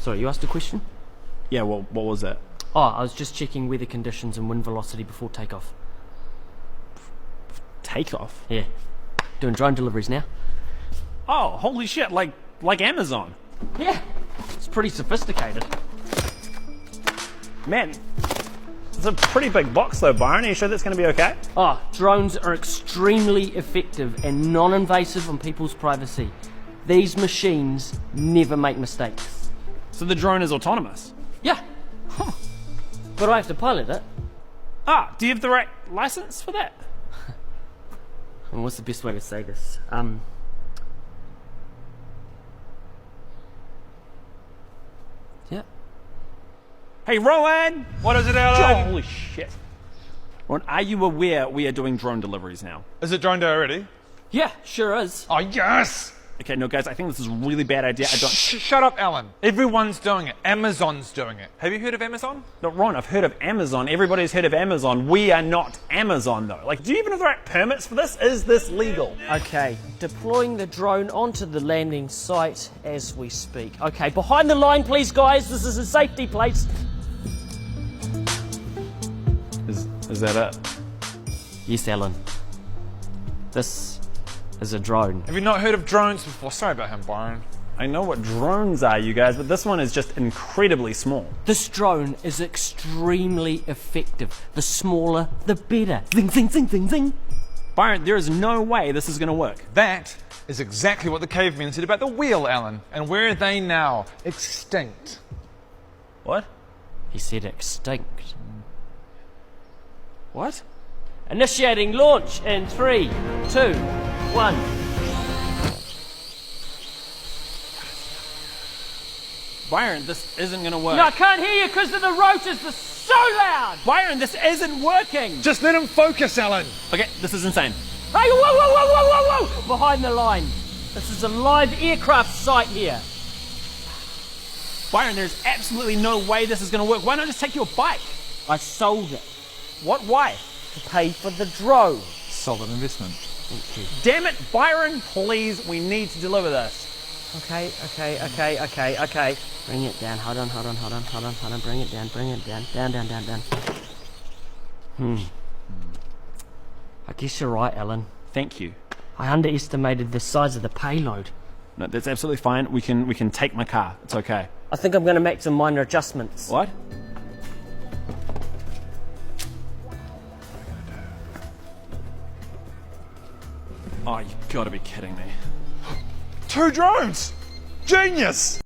Sorry, you asked a question? Yeah, well, what was that? Oh, I was just checking weather conditions and wind velocity before takeoff. Takeoff? Yeah. Doing drone deliveries now. Oh, holy shit, like Amazon. Yeah. It's pretty sophisticated. Man, it's a pretty big box though, Byron. Are you sure that's going to be okay? Oh, drones are extremely effective and non-invasive on people's privacy. These machines never make mistakes. So the drone is autonomous? Yeah. But I have to pilot it. Ah, do you have the right license for that? And what's the best way to say this? Yeah. Hey, Rowan! What is it, Alan? Holy shit. Rowan, are you aware we are doing drone deliveries now? Is it drone day already? Yeah, sure is. Oh, yes! Okay, no, guys, I think this is a really bad idea. I don't. Shut up, Alan. Everyone's doing it. Amazon's doing it. Have you heard of Amazon? No, Ron, I've heard of Amazon. Everybody's heard of Amazon. We are not Amazon, though. Like, do you even have the right permits for this? Is this legal? Okay, deploying the drone onto the landing site as we speak. Okay, behind the line, please, guys. This is a safety place. Is that it? Yes, Alan. This is a drone. Have you not heard of drones before? Sorry about him, Byron. I know what drones are, you guys, but this one is just incredibly small. This drone is extremely effective. The smaller, the better. Zing, zing, zing, zing, zing. Byron, there is no way this is going to work. That is exactly what the cavemen said about the wheel, Alan. And where are they now? Extinct. What? He said extinct. What? Initiating launch in 3, 2, 1. Byron, this isn't going to work. No, I can't hear you because of the rotors. They're so loud. Byron, this isn't working. Just let him focus, Alan. Okay, this is insane. Hey, whoa, whoa, whoa, whoa, whoa, whoa! Behind the line. This is a live aircraft site here. Byron, there's absolutely no way this is going to work. Why not just take your bike? I sold it What? Why? to pay for the drone. Solid investment. Thank you. Damn it, Byron, please, we need to deliver this. Okay. Bring it down. Hold on. Bring it down. Down. I guess you're right, Alan. Thank you. I underestimated the size of the payload. No, that's absolutely fine. We can take my car. It's okay. I think I'm going to make some minor adjustments. What? Oh, you've got to be kidding me. 2 drones! Genius!